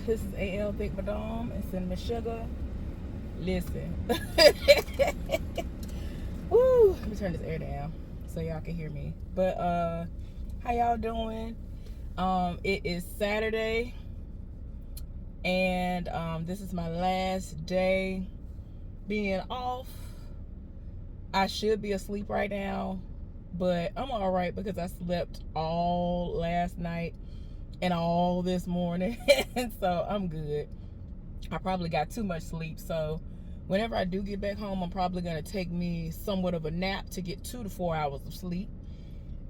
This is AL Thick Madame and Cinnamon Sugar. Listen. Woo! Let me turn this air down so y'all can hear me. But how y'all doing? It is Saturday, and this is my last day being off. I should be asleep right now, but I'm all right because I slept all last night and all this morning, so I'm good. I probably got too much sleep, so whenever I do get back home, I'm probably going to take me somewhat of a nap to get 2 to 4 hours of sleep,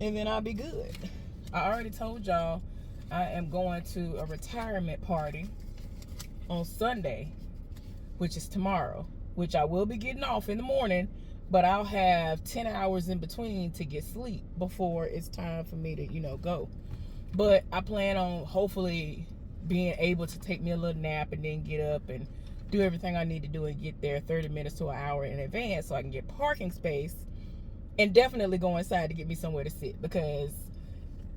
and then I'll be good. I already told y'all I am going to a retirement party on Sunday, which is tomorrow, which I will be getting off in the morning, but I'll have 10 hours in between to get sleep before it's time for me to, go. But I plan on hopefully being able to take me a little nap and then get up and do everything I need to do and get there 30 minutes to an hour in advance so I can get parking space, and definitely go inside to get me somewhere to sit because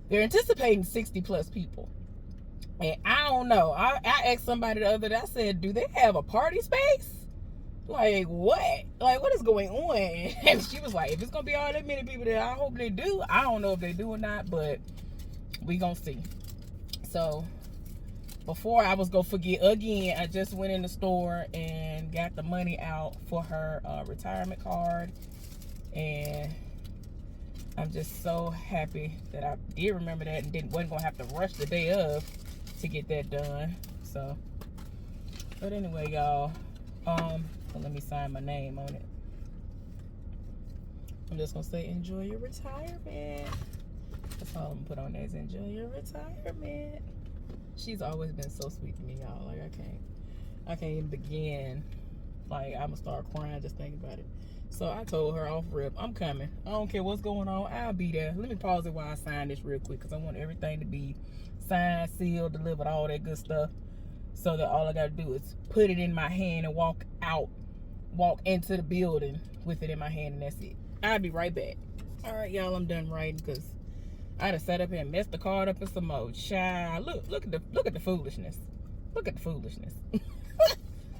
they're anticipating 60 plus people. And I don't know. I asked somebody the other day, I said, do they have a party space? Like, what? Like, what is going on? And she was like, if it's going to be all that many people there, I hope they do. I don't know if they do or not, but we going to see. So, before I was going to forget again, I just went in the store and got the money out for her retirement card. And I'm just so happy that I did remember that and wasn't going to have to rush the day of to get that done. So, but anyway, y'all, let me sign my name on it. I'm just gonna say enjoy your retirement. That's all I'm gonna put on there is enjoy your retirement. She's always been so sweet to me, y'all. Like I can't even begin. Like I'm gonna start crying just thinking about it. So I told her off rip, I'm coming. I don't care what's going on. I'll be there. Let me pause it while I sign this real quick because I want everything to be signed, sealed, delivered, all that good stuff. So that all I gotta do is put it in my hand and walk into the building with it in my hand, and that's it. I'll be right back. All right, y'all, I'm done writing because I done sat up here and messed the card up in some more. Child, look at the foolishness. Look at the foolishness.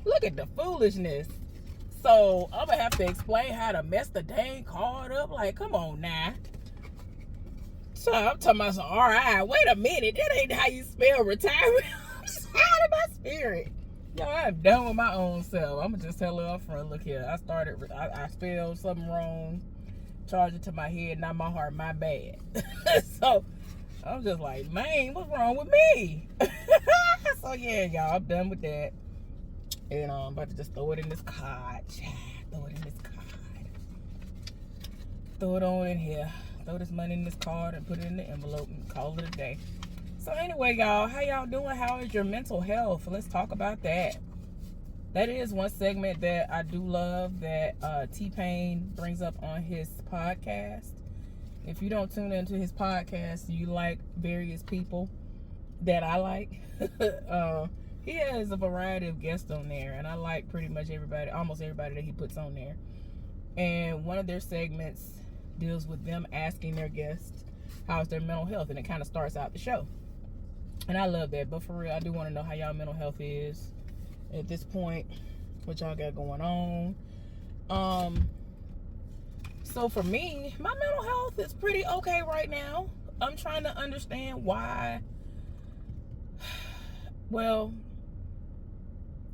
Look at the foolishness. So I'm gonna have to explain how to mess the dang card up. Like, come on now. So I'm talking about some R.I. Wait a minute, that ain't how you spell retirement. I'm just out of my spirit. Yo, I'm done with my own self. I'm gonna just tell her up front. Look here, I spelled something wrong. Charge it to my head, not my heart. My bad. So I'm just like, man, what's wrong with me? So yeah, y'all, I'm done with that. And I'm about to just throw it in this card. Throw it in this card. Throw it on in here. Throw this money in this card and put it in the envelope and call it a day. So anyway, y'all, how y'all doing? How is your mental health? Let's talk about that. That is one segment that I do love that T-Pain brings up on his podcast. If you don't tune into his podcast, you like various people that I like. He has a variety of guests on there, and I like pretty much almost everybody that he puts on there. And one of their segments deals with them asking their guests how's their mental health, and it kind of starts out the show. And I love that, but for real, I do want to know how y'all mental health is at this point, what y'all got going on. So for me, my mental health is pretty okay right now. I'm trying to understand why. Well,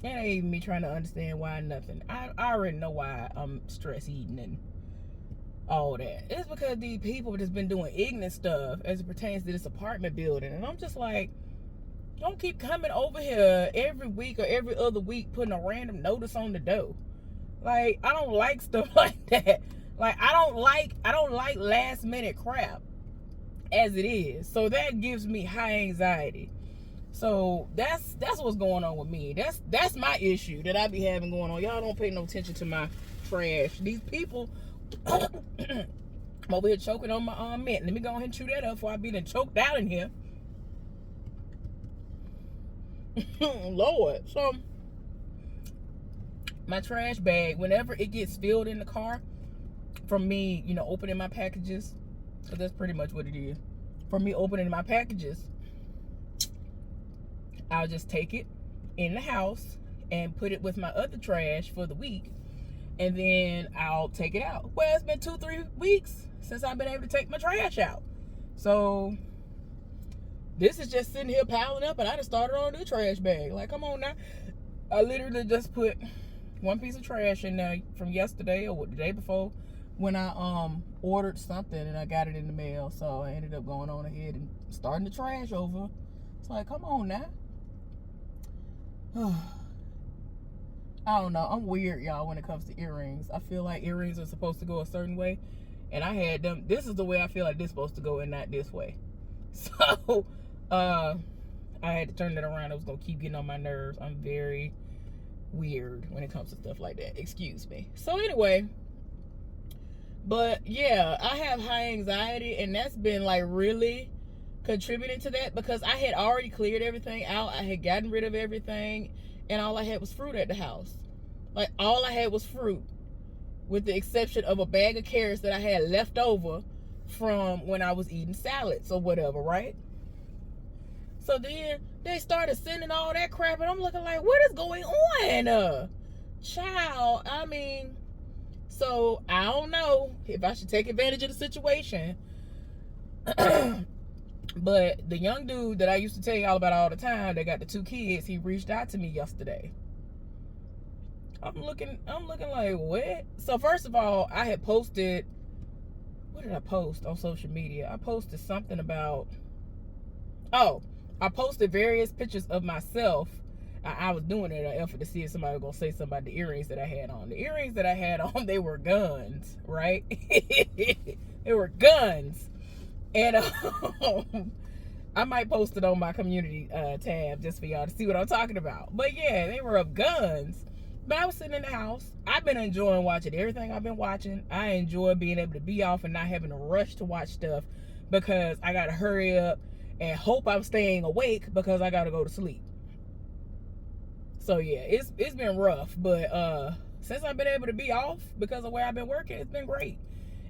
it ain't even me trying to understand why nothing. I already know why I'm stress eating and all that. It's because these people just been doing ignorant stuff as it pertains to this apartment building, and I'm just like, don't keep coming over here every week or every other week putting a random notice on the door. Like, I don't like stuff like that. Like, I don't like last minute crap as it is. So that gives me high anxiety. So that's what's going on with me. That's my issue that I be having going on. Y'all don't pay no attention to my trash. These people I'm over here choking on my mint. Let me go ahead and chew that up before I be done choked out in here. Lord. So my trash bag, whenever it gets filled in the car from me, opening my packages, so that's pretty much what it is. From me opening my packages, I'll just take it in the house and put it with my other trash for the week, and then I'll take it out. Well, it's been 2-3 weeks since I've been able to take my trash out. So this is just sitting here piling up, and I just started on a new trash bag. Like, come on now. I literally just put one piece of trash in there from yesterday or the day before when I ordered something and I got it in the mail. So I ended up going on ahead and starting the trash over. It's like, come on now. I don't know. I'm weird, y'all, when it comes to earrings. I feel like earrings are supposed to go a certain way, and I had them. This is the way I feel like they're supposed to go, and not this way. So I had to turn that around. It was gonna keep getting on my nerves. I'm very weird when it comes to stuff like that. Excuse me. So anyway, but yeah, I have high anxiety, and that's been like really contributing to that, because I had already cleared everything out. I had gotten rid of everything, and all I had was fruit at the house. Like, all I had was fruit, with the exception of a bag of carrots that I had left over from when I was eating salads or whatever, right? So then they started sending all that crap, and I'm looking like, what is going on? Child, I mean, so I don't know if I should take advantage of the situation. But the young dude that I used to tell y'all about all the time, that got the 2 kids, he reached out to me yesterday. I'm looking like, what? So first of all, I had posted, what did I post on social media? I posted something about, I posted various pictures of myself. I was doing it in an effort to see if somebody was going to say something about the earrings that I had on. The earrings that I had on, they were guns, right? They were guns. And I might post it on my community tab just for y'all to see what I'm talking about. But yeah, they were of guns. But I was sitting in the house. I've been enjoying watching everything I've been watching. I enjoy being able to be off and not having to rush to watch stuff, because I got to hurry up and hope I'm staying awake because I got to go to sleep. So yeah, it's been rough. But since I've been able to be off because of where I've been working, it's been great.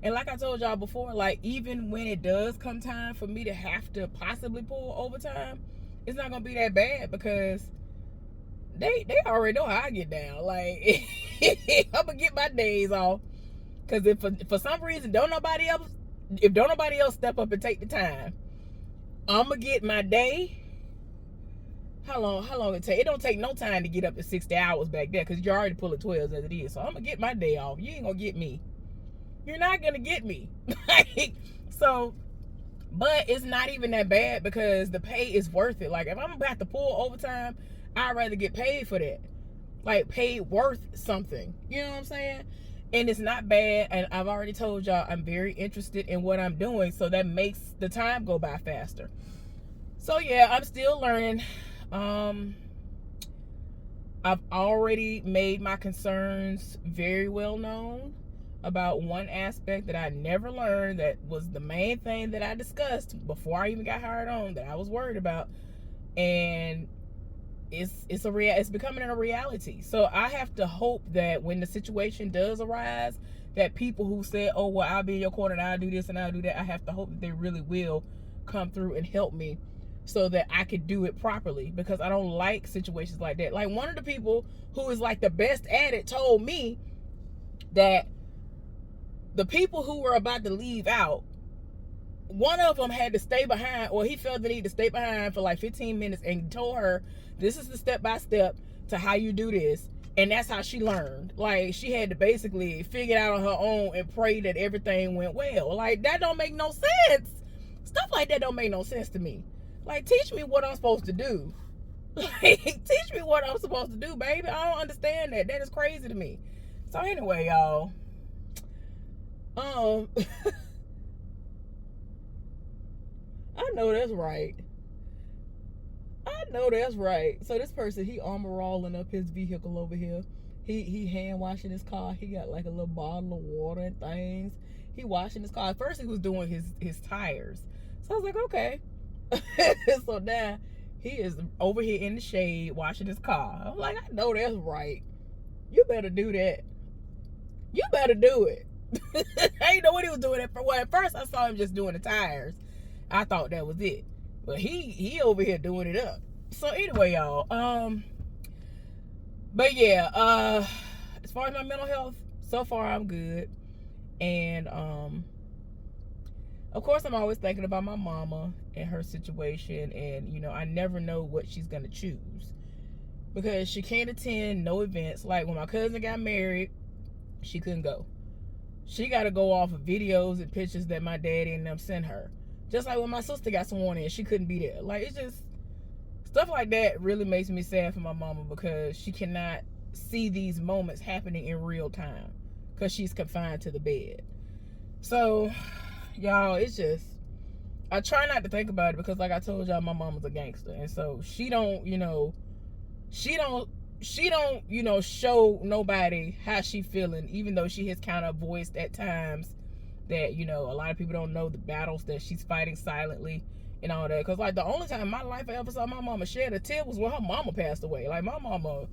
And like I told y'all before, like, even when it does come time for me to have to possibly pull overtime, it's not gonna be that bad, because they already know how I get down. Like, I'm gonna get my days off, because if for some reason don't nobody else step up and take the time, I'm gonna get my day. How long it take? It don't take no time to get up to 60 hours back there, because you're already pulling 12s as it is. So I'm gonna get my day off. You ain't gonna get me. You're not gonna get me. So, but it's not even that bad, because the pay is worth it. Like, if I'm about to pull overtime, I'd rather get paid for that. Like, paid worth something. You know what I'm saying? And it's not bad. And I've already told y'all I'm very interested in what I'm doing, so that makes the time go by faster. So yeah, I'm still learning. I've already made my concerns very well known about one aspect that I never learned, that was the main thing that I discussed before I even got hired on, that I was worried about. And it's becoming a reality. So I have to hope that when the situation does arise, that people who say, oh, well, I'll be in your corner and I'll do this and I'll do that, I have to hope that they really will come through and help me, so that I could do it properly, because I don't like situations like that. Like, one of the people who is like the best at it told me that the people who were about to leave out, one of them had to stay behind, or he felt the need to stay behind for like 15 minutes and told her, this is the step-by-step to how you do this. And that's how she learned. Like, she had to basically figure it out on her own and pray that everything went well. Like, that don't make no sense. Stuff like that don't make no sense to me. Like, teach me what I'm supposed to do. Like, teach me what I'm supposed to do, baby. I don't understand that. That is crazy to me. So anyway, y'all. I know that's right. I know that's right. So this person, he armor-rolling up his vehicle over here. He hand washing his car. He got like a little bottle of water and things. He washing his car. At first he was doing his tires. So I was like, okay. So now he is over here in the shade washing his car. I'm like, I know that's right. You better do that. You better do it. I didn't know what he was doing. At first I saw him just doing the tires. I thought that was it. But he over here doing it up. So anyway, y'all, but yeah, as far as my mental health, so far I'm good. And of course I'm always thinking about my mama and her situation, and you know, I never know what she's gonna choose, because she can't attend no events. Like when my cousin got married, she couldn't go. She got to go off of videos and pictures that my daddy and them sent her. Just like when my sister got sworn in, she couldn't be there. Like, it's just stuff like that really makes me sad for my mama, because she cannot see these moments happening in real time because she's confined to the bed. So, y'all, it's just, I try not to think about it, because like I told y'all, my mama's a gangster, and so she don't show nobody how she feeling, even though she has kind of voiced at times that, you know, a lot of people don't know the battles that she's fighting silently and all that. Because like the only time in my life I ever saw my mama shed a tear was when her mama passed away. Like my mama,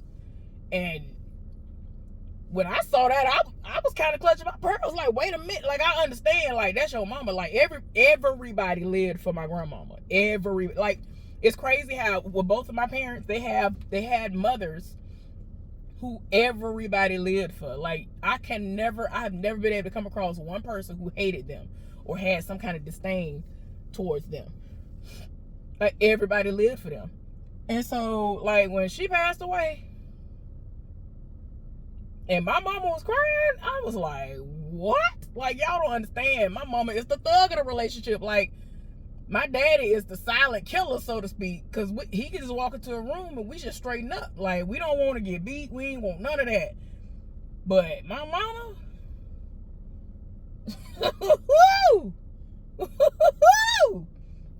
and when I saw that, I was kind of clutching my pearls. Like, wait a minute, like I understand, like that's your mama. Like everybody lived for my grandmama. Like, it's crazy how with both of my parents, they had mothers who everybody lived for. Like I've never been able to come across one person who hated them or had some kind of disdain towards them. Like everybody lived for them. And so like when she passed away and my mama was crying, I was like, what? Like, y'all don't understand. My mama is the thug of the relationship. Like, my daddy is the silent killer, so to speak, because he can just walk into a room and we just straighten up. Like, we don't want to get beat. We ain't want none of that. But my mama,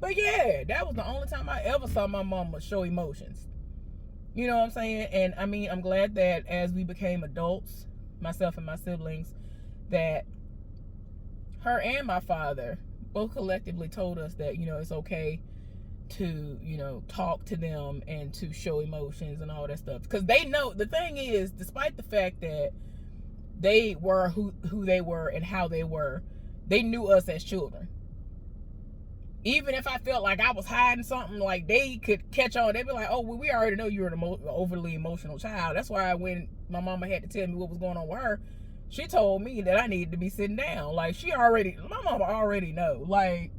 but yeah, that was the only time I ever saw my mama show emotions. You know what I'm saying? And I mean, I'm glad that as we became adults, myself and my siblings, that her and my father both collectively told us that, you know, it's okay to, you know, talk to them and to show emotions and all that stuff. Because they know, the thing is, despite the fact that they were who they were and how they were, they knew us as children. Even if I felt like I was hiding something, like they could catch on. They'd be like, oh, well, we already know you're an overly emotional child. That's why when my mama had to tell me what was going on with her, she told me that I needed to be sitting down. Like, my mama already know. Like,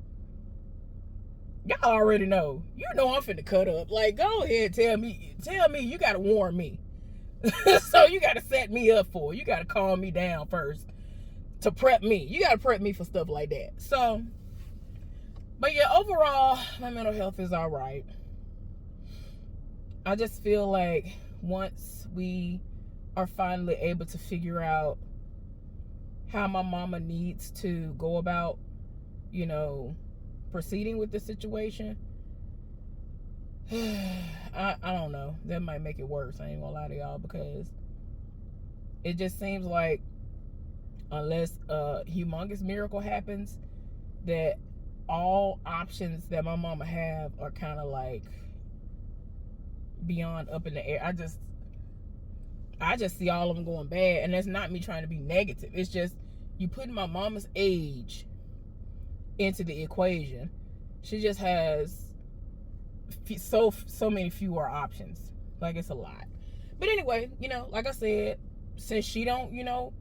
y'all already know. You know I'm finna cut up. Like, go ahead, tell me, you gotta warn me. So you gotta set me up for it. You gotta calm me down first to prep me. You gotta prep me for stuff like that. So, but yeah, overall, my mental health is all right. I just feel like once we are finally able to figure out how my mama needs to go about, you know, proceeding with the situation, I don't know. That might make it worse. I ain't gonna lie to y'all, because it just seems like unless a humongous miracle happens, that all options that my mama have are kind of like beyond up in the air. I just see all of them going bad, and that's not me trying to be negative. It's just you putting my mama's age into the equation. She just has so many fewer options. Like, it's a lot. But anyway, you know, like I said, since she don't, you know,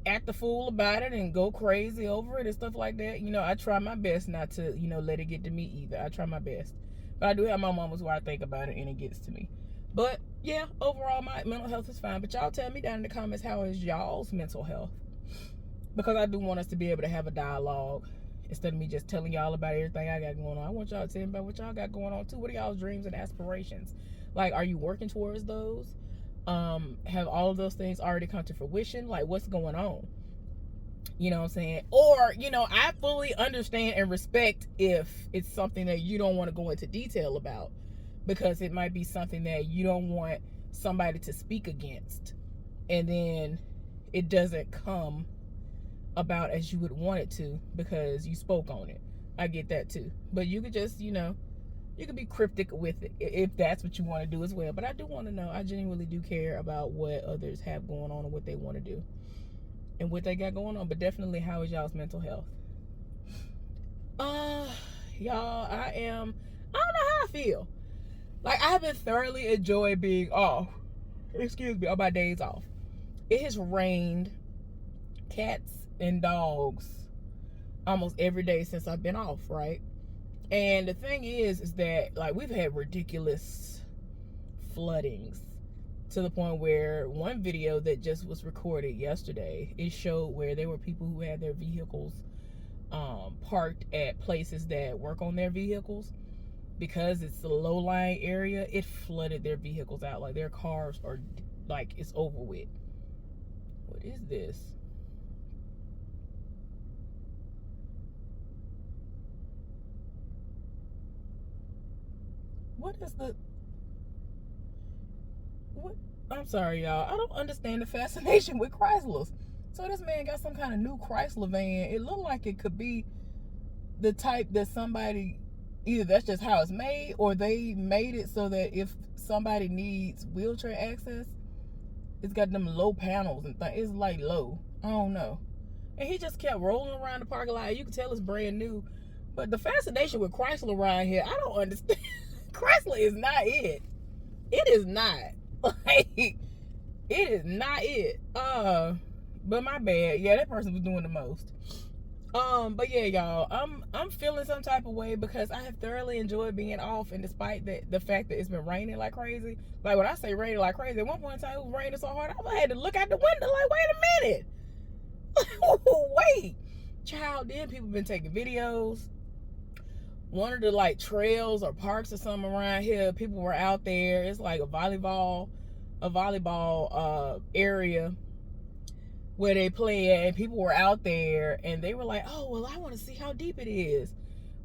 act a fool about it and go crazy over it and stuff like that, you know, I try my best not to, you know, let it get to me either. I try my best. But I do have my moments where I think about it and it gets to me. But yeah, overall my mental health is fine. But y'all tell me down in the comments, how is y'all's mental health? Because I do want us to be able to have a dialogue instead of me just telling y'all about everything I got going on. I want y'all to tell me about what y'all got going on too. What are y'all's dreams and aspirations? Like, are you working towards those? Have all of those things already come to fruition? Like, what's going on? You know what I'm saying? Or, you know, I fully understand and respect if it's something that you don't want to go into detail about, because it might be something that you don't want somebody to speak against, and then it doesn't come about as you would want it to because you spoke on it. I get that too. But you could just, you know, you could be cryptic with it if that's what you want to do as well. But I do want to know. I genuinely do care about what others have going on and what they want to do and what they got going on. But definitely, how is y'all's mental health? Y'all, I don't know how I feel. Like, I have been thoroughly enjoying being off. Excuse me, on my days off. It has rained cats and dogs almost every day since I've been off, right? And the thing is that, like, we've had ridiculous floodings to the point where one video that just was recorded yesterday, it showed where there were people who had their vehicles parked at places that work on their vehicles. Because it's a low-lying area, it flooded their vehicles out. Like, their cars are, like, it's over with. What is this? What is the... What? I'm sorry, y'all. I don't understand the fascination with Chryslers. So this man got some kind of new Chrysler van. It looked like it could be the type that somebody... Either that's just how it's made, or they made it so that if somebody needs wheelchair access, it's got them low panels and things. It's like low. I don't know. And he just kept rolling around the parking lot. You can tell it's brand new. But the fascination with Chrysler around here, I don't understand. Chrysler is not it. It is not. Like, it is not it. But my bad. Yeah, that person was doing the most. But yeah, y'all, I'm feeling some type of way because I have thoroughly enjoyed being off, and despite the fact that it's been raining like crazy. Like, when I say raining like crazy, at one point in time it was raining so hard I had to look out the window like, wait a minute. Wait. Child, then people been taking videos. One of the, like, trails or parks or something around here, people were out there. It's like a volleyball area where they play at, and people were out there, and they were like, oh, well, I want to see how deep it is.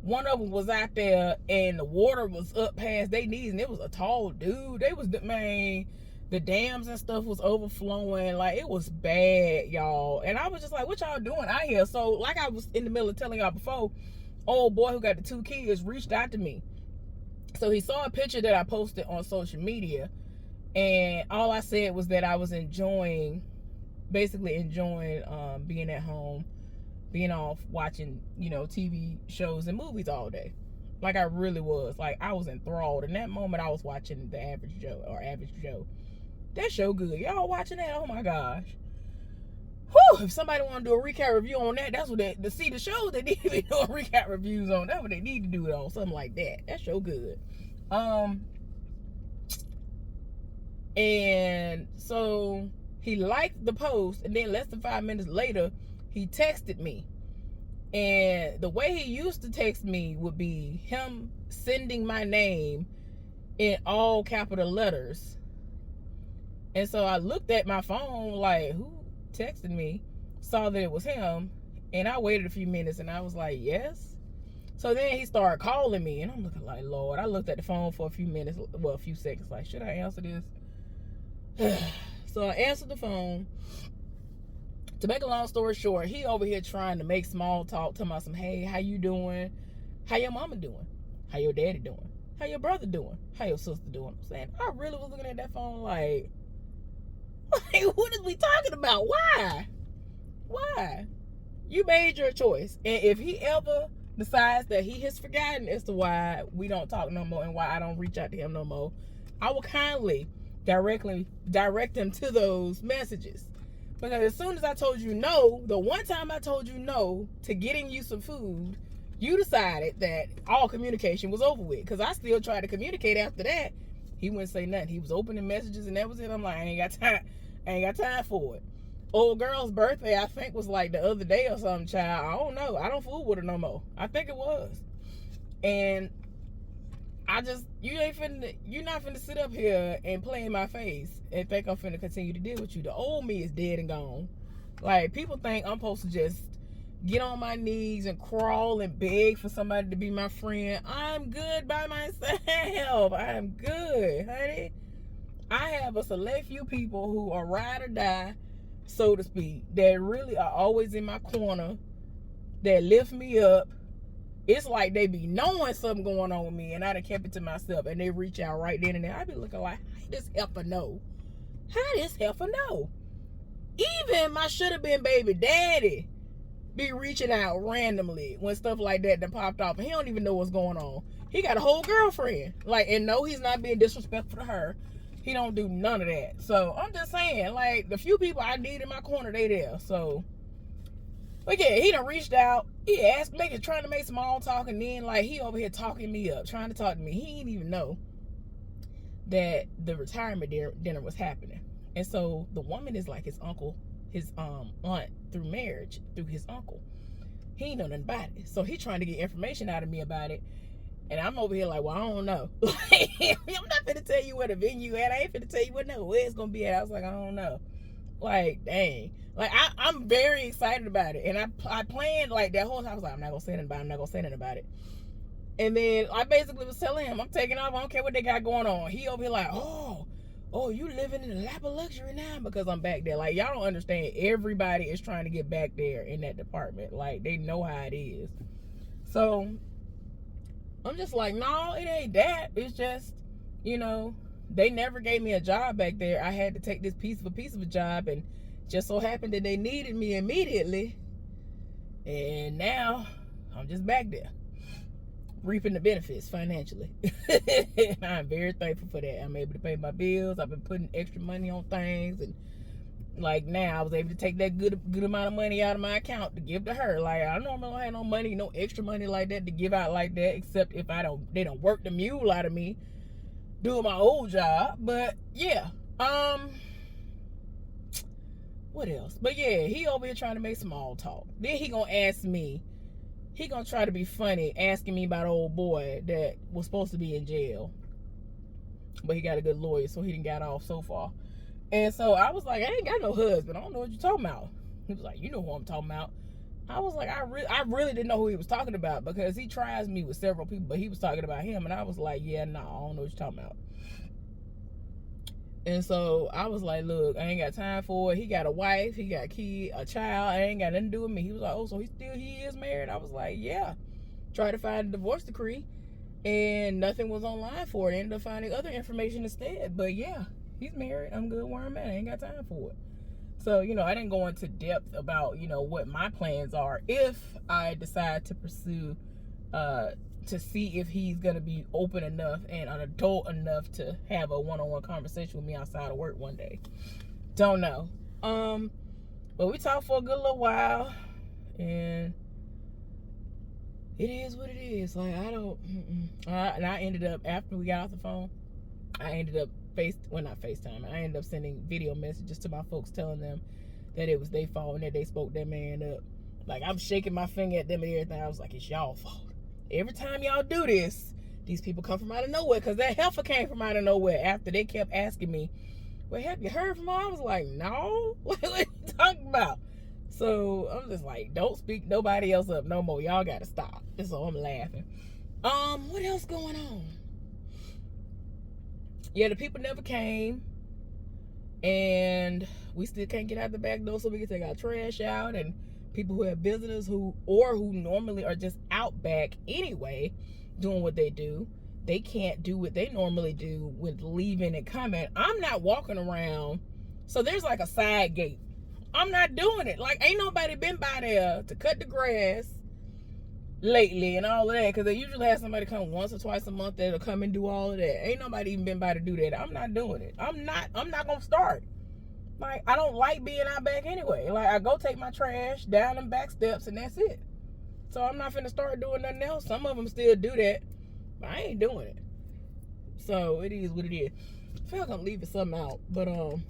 One of them was out there, and the water was up past their knees, and it was a tall dude. The dams and stuff was overflowing. Like, it was bad, y'all. And I was just like, what y'all doing out here? So, like I was in the middle of telling y'all before, old boy who got the 2 kids reached out to me. So he saw a picture that I posted on social media, and all I said was that I was basically enjoying being at home, being off, watching, TV shows and movies all day. Like, I really was. Like, I was enthralled. In that moment, I was watching The Average Joe. That show good. Y'all watching that? Oh, my gosh. Whew, if somebody want to do a recap review on that, that's what the shows they need to be doing recap reviews on. That's what they need to do it on. Something like that. That show good. And so he liked the post, and then less than 5 minutes later, he texted me. And the way he used to text me would be him sending my name in all capital letters. And so I looked at my phone like, who texted me? Saw that it was him, and I waited a few minutes, and I was like, yes. So then he started calling me, and I'm looking like, Lord. I looked at the phone for a few seconds, like, should I answer this? So I answered the phone. To make a long story short, he over here trying to make small talk, talking about some, hey, how you doing? How your mama doing? How your daddy doing? How your brother doing? How your sister doing? I'm saying, I really was looking at that phone like, what is we talking about? Why? You made your choice. And if he ever decides that he has forgotten as to why we don't talk no more and why I don't reach out to him no more, I will kindly direct him to those messages. Because as soon as I told you no, the one time I told you no to getting you some food, you decided that all communication was over with. Because I still tried to communicate after that. He wouldn't say nothing. He was opening messages, and that was it. I'm like, I ain't got time for it. Old girl's birthday, I think, was like the other day or something, child. I don't know. I don't fool with her no more. I think it was. And you're not finna sit up here and play in my face and think I'm finna continue to deal with you. The old me is dead and gone. Like, people think I'm supposed to just get on my knees and crawl and beg for somebody to be my friend. I'm good by myself. I am good, honey. I have a select few people who are ride or die, so to speak, that really are always in my corner, that lift me up. It's like they be knowing something going on with me, and I done kept it to myself, and they reach out right then and there. I be looking like, how this heifer know? How this heifer know? Even my should have been baby daddy be reaching out randomly when stuff like that popped off, and he don't even know what's going on. He got a whole girlfriend, like, and no, he's not being disrespectful to her. He don't do none of that. So I'm just saying, like, the few people I need in my corner, they there. So, but yeah, he done reached out. He asked, trying to make small talk, and then like he over here talking me up, trying to talk to me. He didn't even know that the retirement dinner was happening. And so the woman is like his uncle, his aunt through marriage, through his uncle. He ain't know nothing about it. So he trying to get information out of me about it. And I'm over here like, well, I don't know. I'm not finna tell you where the venue at. I ain't finna tell you where it's gonna be at. I was like, I don't know. Like, dang. Like, I'm very excited about it. And I planned, like, that whole time. I was like, I'm not gonna say anything about it. And then I basically was telling him, I'm taking off. I don't care what they got going on. He over here like, oh, you living in the lap of luxury now because I'm back there. Like, y'all don't understand. Everybody is trying to get back there in that department. Like, they know how it is. So I'm just like, no, it ain't that. It's just, they never gave me a job back there. I had to take this piece of a job, and just so happened that they needed me immediately. And now I'm just back there, reaping the benefits financially. And I'm very thankful for that. I'm able to pay my bills. I've been putting extra money on things, and like now I was able to take that good amount of money out of my account to give to her. Like, I normally don't have no money, no extra money like that to give out like that, except if they don't work the mule out of me doing my old job. But yeah, what else? But yeah, he over here trying to make small talk. Then he gonna ask me, he gonna try to be funny, asking me about old boy that was supposed to be in jail, but he got a good lawyer, so he didn't got off so far. And so I was like, I ain't got no husband. I don't know what you're talking about. He was like, you know who I'm talking about. I was like, I really didn't know who he was talking about, because he tries me with several people, but he was talking about him. And I was like, yeah, no, I don't know what you're talking about. And so I was like, look, I ain't got time for it. He got a wife, he got a kid, a child. I ain't got nothing to do with me. He was like, oh, so he is married? I was like, yeah. Tried to find a divorce decree, and nothing was online for it. Ended up finding other information instead. But yeah, he's married. I'm good where I'm at. I ain't got time for it. So, I didn't go into depth about, what my plans are if I decide to pursue, to see if he's going to be open enough and an adult enough to have a one-on-one conversation with me outside of work one day. Don't know. But we talked for a good little while, and it is what it is. Like, and I ended up, after we got off the phone, I ended up not FaceTime. I ended up sending video messages to my folks telling them that it was their fault and that they spoke that man up. Like, I'm shaking my finger at them and everything. I was like, it's y'all fault. Every time y'all do this, these people come from out of nowhere, because that heifer came from out of nowhere after they kept asking me, well, have you heard from her? I was like, no. What are you talking about? So I'm just like, don't speak nobody else up no more. Y'all got to stop. So I'm laughing. What else going on? Yeah, the people never came, and we still can't get out the back door so we can take our trash out. And people who have visitors who normally are just out back anyway doing what they do, they can't do what they normally do with leaving and coming. I'm not walking around, so there's like a side gate. I'm not doing it. Like, ain't nobody been by there to cut the grass lately and all of that, because they usually have somebody come once or twice a month that'll come and do all of that. Ain't nobody even been by to do that. I'm not doing it. I'm not gonna start. Like, I don't like being out back anyway. Like, I go take my trash down them back steps, and that's it. So I'm not finna start doing nothing else. Some of them still do that, but I ain't doing it. So it is what it is. I feel like I'm leaving something out, but I'm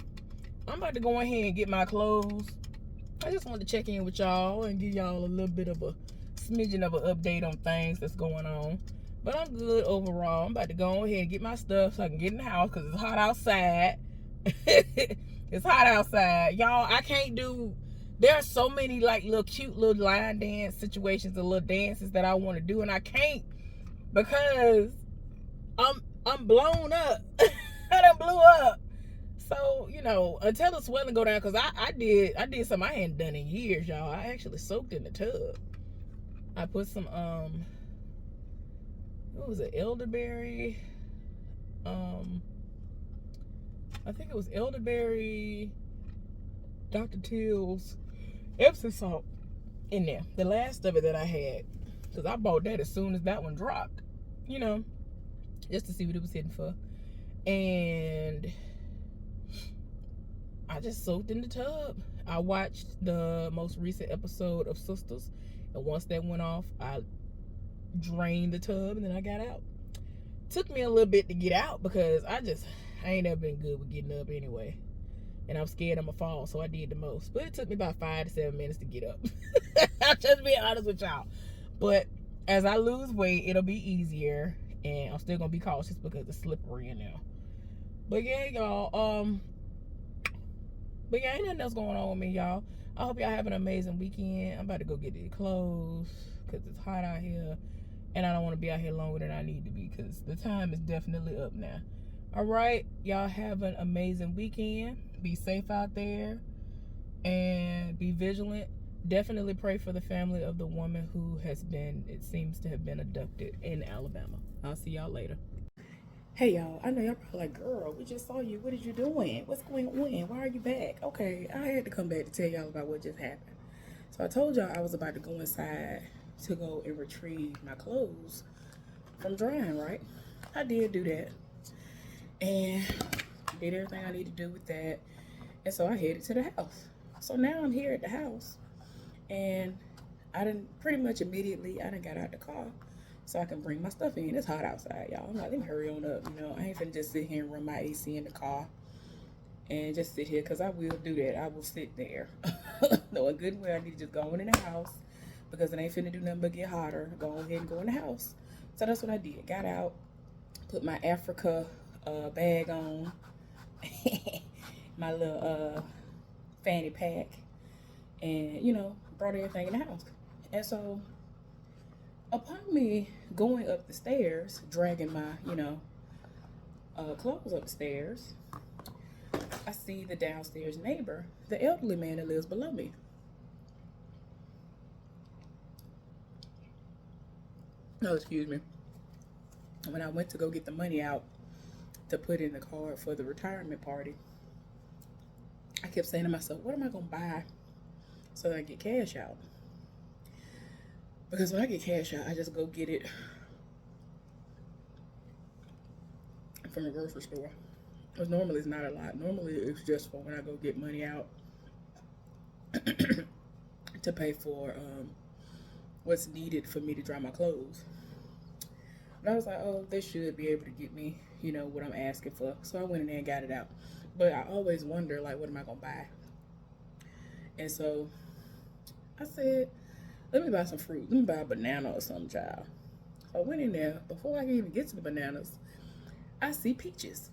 about to go ahead and get my clothes. I just wanted to check in with y'all and give y'all a little bit of a smidgen of an update on things that's going on. But I'm good overall. I'm about to go ahead and get my stuff so I can get in the house, because it's hot outside. It's hot outside. Y'all, I can't do, there are so many like little cute little line dance situations and little dances that I want to do, and I can't, because I'm blown up. I done blew up. So, until the swelling go down, because I did something I hadn't done in years, y'all. I actually soaked in the tub. I put some, what was it, elderberry? I think it was elderberry, Dr. Teal's Epsom salt. in there. The last of it that I had, because I bought that as soon as that one dropped, you know, just to see what it was hitting for. And I just soaked in the tub. I watched the most recent episode of Sisters, and once that went off, I drained the tub and then I got out. Took me a little bit to get out because I ain't never been good with getting up anyway. And I'm scared I'm gonna fall, so I did the most. But it took me about 5 to 7 minutes to get up. I'm just being honest with y'all. But as I lose weight, it'll be easier, and I'm still gonna be cautious because it's slippery in there. But yeah, y'all. But yeah, ain't nothing else going on with me, y'all. I hope y'all have an amazing weekend. I'm about to go get these clothes because it's hot out here, and I don't want to be out here longer than I need to be because the time is definitely up now. All right, y'all have an amazing weekend. Be safe out there and be vigilant. Definitely pray for the family of the woman who it seems to have been abducted in Alabama. I'll see y'all later. Hey y'all, I know y'all probably like, girl, we just saw you. What are you doing? What's going on? Why are you back? Okay, I had to come back to tell y'all about what just happened. So I told y'all I was about to go inside to go and retrieve my clothes from drying, right? I did do that. And did everything I need to do with that. And so I headed to the house. So now I'm here at the house. And I didn't pretty much immediately, I done got out the car so I can bring my stuff in. It's hot outside, y'all. I'm like, let me hurry on up. You know, I ain't finna just sit here and run my AC in the car and just sit here because I will do that. I will sit there. Knowing good and well, I need to just go on in the house because it ain't finna do nothing but get hotter. Go ahead and go in the house. So that's what I did. Got out, put my Africa bag on, my little fanny pack, and you know, brought everything in the house. And so upon me going up the stairs, dragging my, you know, clothes up the stairs, I see the downstairs neighbor, the elderly man that lives below me. Oh, excuse me. When I went to go get the money out to put in the card for the retirement party, I kept saying to myself, what am I going to buy so that I get cash out? Because when I get cash out, I just go get it from the grocery store. Because normally it's not a lot. Normally it's just for when I go get money out to pay for what's needed for me to dry my clothes. And I was like, oh, they should be able to get me, you know, what I'm asking for. So I went in there and got it out. But I always wonder, like, what am I going to buy? And so I said, let me buy some fruit. Let me buy a banana or something, child. So I went in there. Before I can even get to the bananas, I see peaches.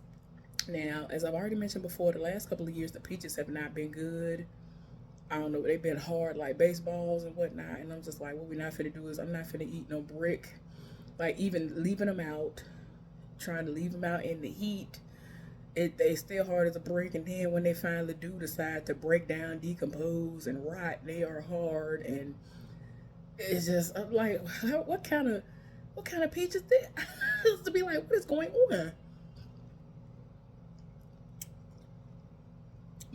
Now, as I've already mentioned before, the last couple of years, the peaches have not been good. I don't know, they've been hard like baseballs and whatnot. And I'm just like, what we're not finna do is I'm not finna eat no brick. Like, even leaving them out, trying to leave them out in the heat, they still hard as a brick. And then when they finally do decide to break down, decompose, and rot, they are hard. And it's just, I'm like, what kind of peach is this? To be like, what is going on?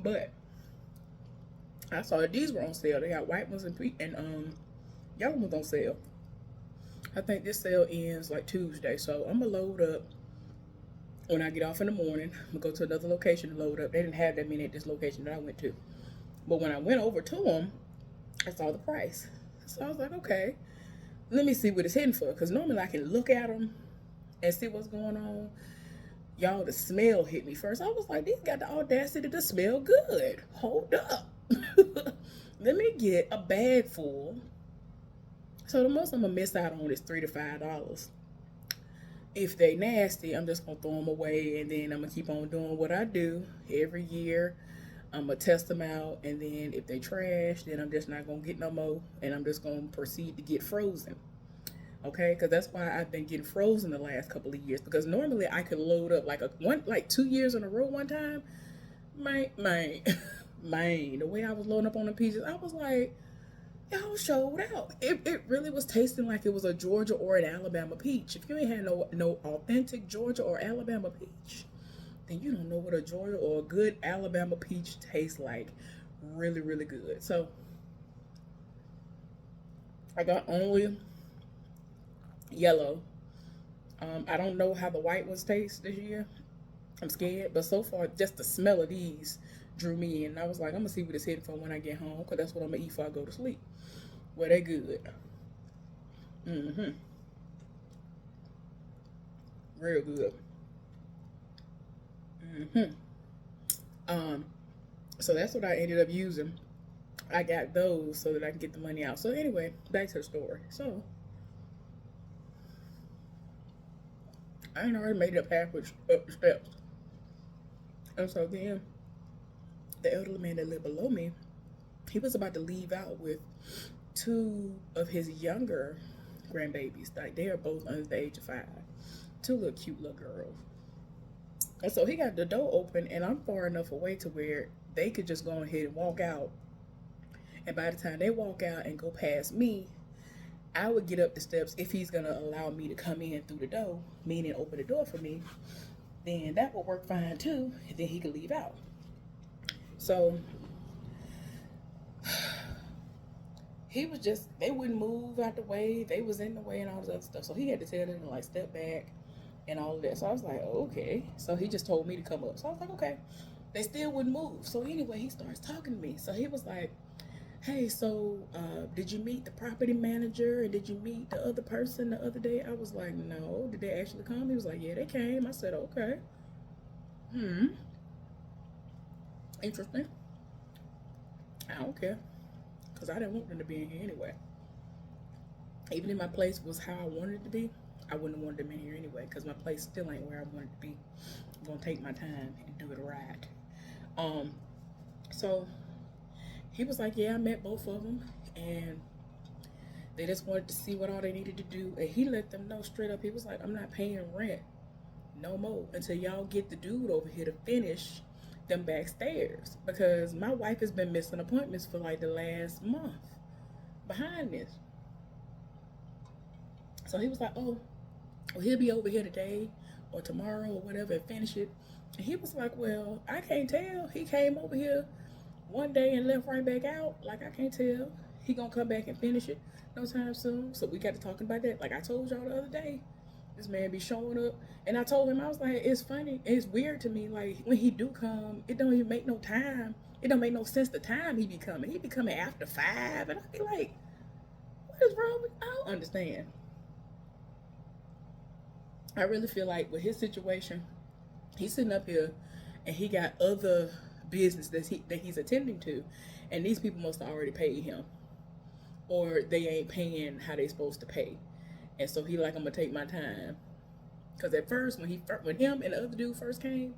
But I saw that these were on sale. They got white ones and yellow ones on sale. I think this sale ends like Tuesday, so I'm gonna load up when I get off in the morning. I'm gonna go to another location to load up. They didn't have that many at this location that I went to, but when I went over to them, I saw the price. So I was like, okay, let me see what it's hitting for. Because normally I can look at them and see what's going on. Y'all, the smell hit me first. I was like, these got the audacity to smell good. Hold up. Let me get a bag full. So the most I'm going to miss out on is $3 to $5. If they nasty, I'm just going to throw them away. And then I'm going to keep on doing what I do every year. I'm going to test them out. And then if they trash, then I'm just not going to get no more. And I'm just going to proceed to get frozen. Okay, because that's why I've been getting frozen the last couple of years. Because normally I could load up like 2 years in a row one time. Man, the way I was loading up on the peaches, I was like, y'all showed out. It really was tasting like it was a Georgia or an Alabama peach. If you ain't had no authentic Georgia or Alabama peach, then you don't know what a Georgia or a good Alabama peach tastes like. Really, really good. So I got only yellow. I don't know how the white ones taste this year. I'm scared, but so far, just the smell of these drew me in. And I was like, I'm gonna see what it's hitting for when I get home, cause that's what I'm gonna eat before I go to sleep. Well, they good. Mm-hmm. Real good. Mm-hmm. Um, so that's what I ended up using. I got those so that I can get the money out. So anyway, back to the story. So I ain't already made it up halfway up the steps. And so then the elderly man that lived below me, he was about to leave out with two of his younger grandbabies. Like they are both under the age of 5. Two little cute little girls. And so he got the door open and I'm far enough away to where they could just go ahead and walk out. And by the time they walk out and go past me, I would get up the steps if he's gonna allow me to come in through the door, meaning open the door for me, then that would work fine too, and then he could leave out. So he was just, they wouldn't move out the way, they was in the way and all this other stuff. So he had to tell them to like step back and all of that. So I was like, okay. So he just told me to come up. So I was like, okay. They still wouldn't move. So anyway, he starts talking to me. So he was like, hey, so did you meet the property manager and did you meet the other person the other day? I was like, no. Did they actually come? He was like, yeah, they came. I said, okay. Interesting. I don't care because I didn't want them to be in here anyway. Even if my place was how I wanted it to be, I wouldn't have wanted them in here anyway because my place still ain't where I wanted it to be. I'm gonna take my time and do it right. Um, so he was like, yeah, I met both of them and they just wanted to see what all they needed to do. And he let them know straight up. He was like, I'm not paying rent no more until y'all get the dude over here to finish them backstairs because my wife has been missing appointments for like the last month behind this. So he was like, oh, well, he'll be over here today or tomorrow or whatever and finish it. And he was like, well, I can't tell. He came over here one day and left right back out. Like, I can't tell. He gonna come back and finish it no time soon. So we got to talking about that. Like I told y'all the other day, this man be showing up. And I told him, I was like, it's funny. It's weird to me. Like, when he do come, it don't even make no time. It don't make no sense the time he be coming. He be coming after 5. And I be like, what is wrong with, I don't understand. I really feel like with his situation, he's sitting up here and he got other business that he's attending to. And these people must have already paid him. Or they ain't paying how they supposed to pay. And so he like, I'm gonna take my time. Cause at first when him and the other dude first came,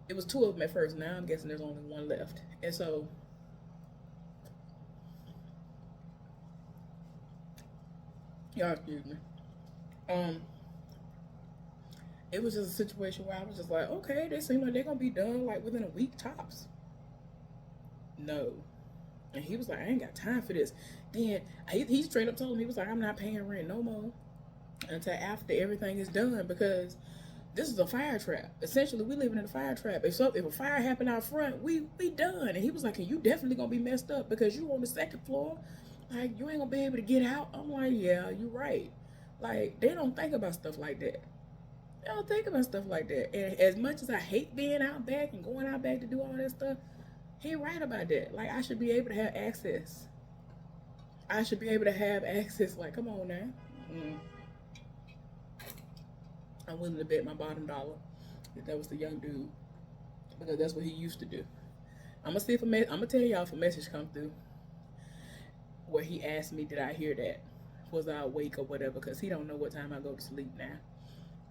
it was 2 of them at first. Now I'm guessing there's only 1 left. And so y'all excuse me. It was just a situation where I was just like, okay, they seem like they're gonna be done like within a week tops. No. And he was like, I ain't got time for this. Then he straight up told me, he was like, I'm not paying rent no more until after everything is done because this is a fire trap. Essentially, we living in a fire trap. If a fire happened out front, we done. And he was like, and you definitely gonna be messed up because you on the 2nd floor. Like, you ain't gonna be able to get out. I'm like, yeah, you right. Like, they don't think about stuff like that. They don't think about stuff like that. And as much as I hate being out back and going out back to do all that stuff, he right about that. Like, I should be able to have access. I should be able to have access. Like, come on now. I'm willing to bet my bottom dollar that was the young dude because that's what he used to do. I'm gonna see if I'm gonna tell y'all if a message come through where he asked me, did I hear that? Was I awake or whatever? Because he don't know what time I go to sleep now.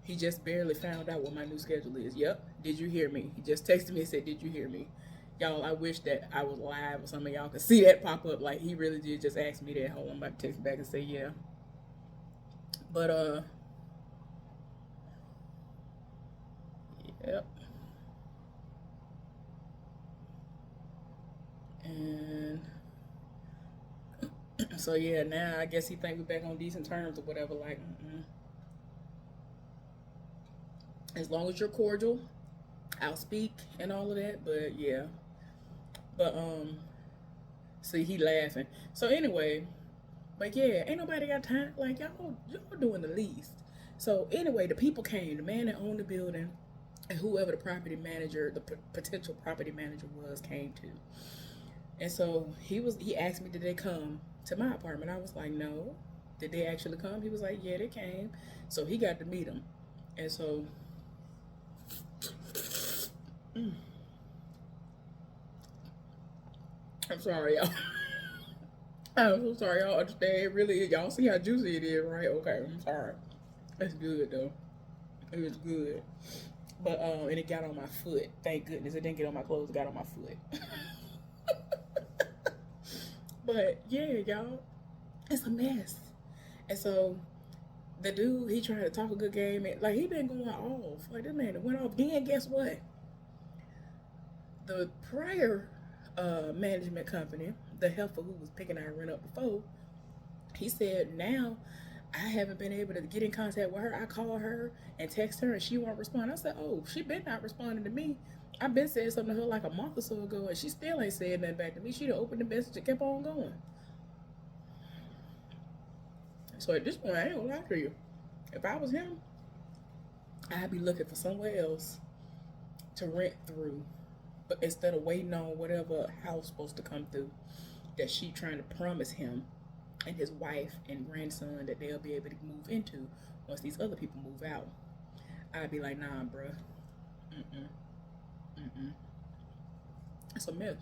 He just barely found out what my new schedule is. Yep. Did you hear me? He just texted me and said, did you hear me? Y'all, I wish that I was live or some of y'all could see that pop up. Like, he really did just ask me that. Hold on, I'm about to text back and say, yeah. But, yep. And so, yeah, now I guess he think we're back on decent terms or whatever. Like, as long as you're cordial, I'll speak and all of that. But, yeah. But, see, he laughing. So, anyway, But yeah, ain't nobody got time. Like y'all doing the least. So anyway, the people came. The man that owned the building, and whoever the property manager, the potential property manager was, came to. And so he asked me, did they come to my apartment? I was like, no. Did they actually come? He was like, yeah, they came. So he got to meet them. And so, I'm sorry, y'all. I'm so sorry, y'all understand. It really is. Y'all see how juicy it is, right? Okay, I'm sorry. It's good though. It was good. But and it got on my foot. Thank goodness it didn't get on my clothes. It got on my foot. But yeah, y'all, it's a mess. And so the dude, he tried to talk a good game, and like he been going off. Like this man went off. Then guess what? The prior management company, the heifer who was picking our rent up before, he said now I haven't been able to get in contact with her. I call her and text her and she won't respond. I said, oh, she been not responding to me. I've been saying something to her like a month or so ago and she still ain't said nothing back to me. She done opened the message and kept on going. So at this point, I ain't gonna lie to you. If I was him, I'd be looking for somewhere else to rent through. But instead of waiting on whatever house supposed to come through that she trying to promise him and his wife and grandson that they'll be able to move into once these other people move out. I'd be like, nah, bruh. Mm-mm. Mm-mm. It's a mess.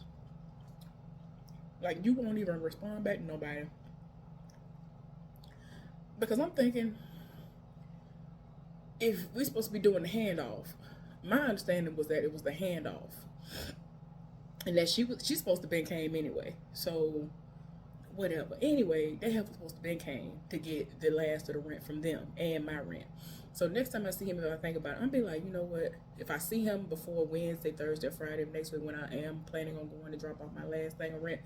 Like, you won't even respond back to nobody. Because I'm thinking, if we're supposed to be doing the handoff, my understanding was that it was the handoff. And that she's supposed to been came anyway. So whatever. Anyway, they have supposed to been came to get the last of the rent from them and my rent. So next time I see him, if I think about it, I'm be like, you know what? If I see him before Wednesday, Thursday, Friday of next week when I am planning on going to drop off my last thing of rent,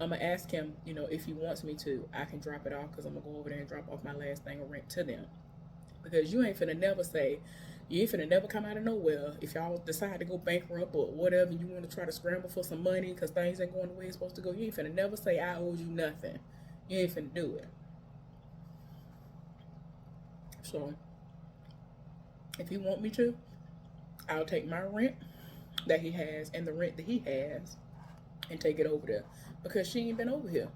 I'm gonna ask him, you know, if he wants me to, I can drop it off because I'm gonna go over there and drop off my last thing of rent to them. Because you ain't finna never say, you ain't finna never come out of nowhere if y'all decide to go bankrupt or whatever. You want to try to scramble for some money because things ain't going the way it's supposed to go. You ain't finna never say I owe you nothing. You ain't finna do it. So if you want me to, I'll take my rent that he has and the rent that he has and take it over there because she ain't been over here.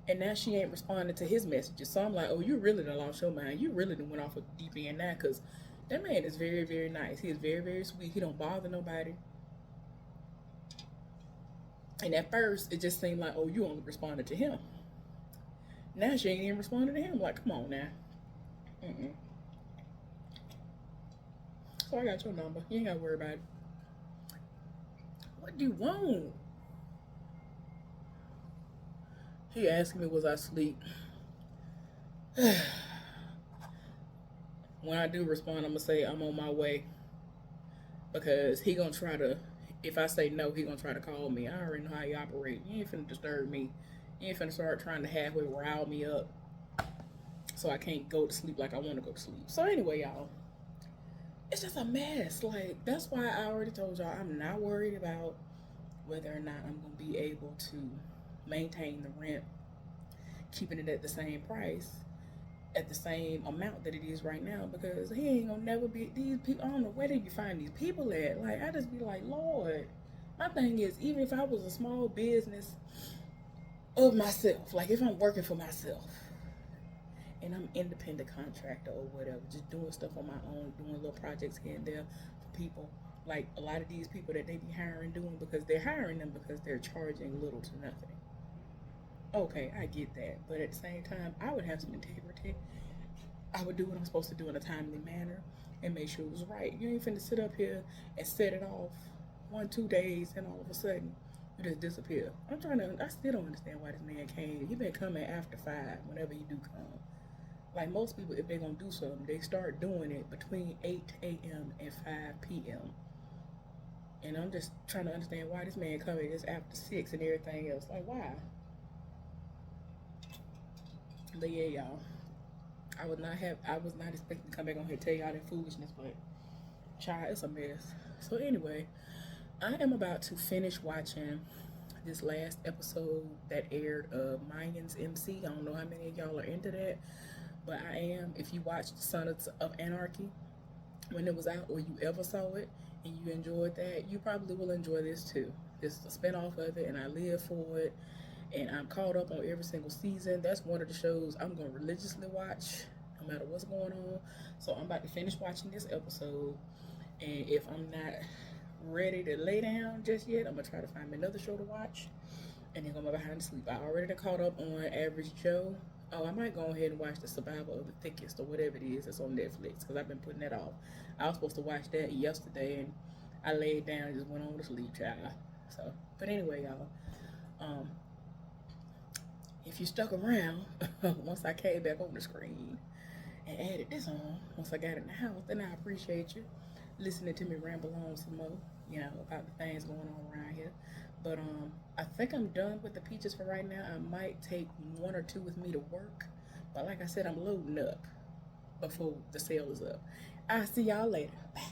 And now she ain't responding to his messages. So I'm like, oh, you really done lost your mind. You really done went off of deep end now because that man is very, very nice. He is very, very sweet. He don't bother nobody. And at first, it just seemed like, oh, you only responded to him. Now she ain't even responding to him. Like, come on now. Mm-mm. So I got your number. You ain't got to worry about it. What do you want? He asked me, was I asleep? When I do respond, I'm going to say I'm on my way. Because he going to try to, if I say no, he going to try to call me. I already know how he operate. You ain't finna disturb me. You ain't finna start trying to halfway rile me up so I can't go to sleep like I want to go to sleep. So anyway, y'all, it's just a mess. Like, that's why I already told y'all I'm not worried about whether or not I'm going to be able to maintain the rent, keeping it at the same price, at the same amount that it is right now, because he ain't gonna never be these people. I don't know where did you find these people at. Like, I just be like, Lord. My thing is, even if I was a small business of myself, like if I'm working for myself and I'm independent contractor or whatever, just doing stuff on my own, doing little projects here and there for people, like a lot of these people that they be hiring, doing because they're hiring them because they're charging little to nothing. Okay, I get that. But at the same time, I would have some integrity. I would do what I'm supposed to do in a timely manner and make sure it was right. You ain't finna sit up here and set it off 1-2 days and all of a sudden you just disappear. I still don't understand why this man came. He been coming after 5 whenever he do come. Like most people, if they're gonna do something, they start doing it between 8 a.m. and 5 p.m. And I'm just trying to understand why this man coming just after 6 and everything else. Like, why? But yeah, y'all. I was not expecting to come back on here and tell y'all that foolishness, but child, it's a mess. So anyway, I am about to finish watching this last episode that aired of Mayans MC. I don't know how many of y'all are into that, but I am. If you watched Sons of Anarchy when it was out, or you ever saw it and you enjoyed that, you probably will enjoy this too. This is a spinoff of it, and I live for it. And I'm caught up on every single season. That's one of the shows I'm gonna religiously watch, no matter what's going on. So I'm about to finish watching this episode, and if I'm not ready to lay down just yet, I'm gonna try to find me another show to watch, and then I'm gonna behind to sleep. I already done caught up on Average Joe. Oh, I might go ahead and watch The Survival of the Thickest, or whatever it is that's on Netflix, because I've been putting that off. I was supposed to watch that yesterday, and I laid down and just went on to sleep, child. So, but anyway, y'all, if you stuck around once I came back on the screen and added this on, once I got in the house, then I appreciate you listening to me ramble on some more, about the things going on around here. But I think I'm done with the peaches for right now. I might take one or two with me to work, but like I said, I'm loading up before the sale is up. I'll see y'all later. Bye.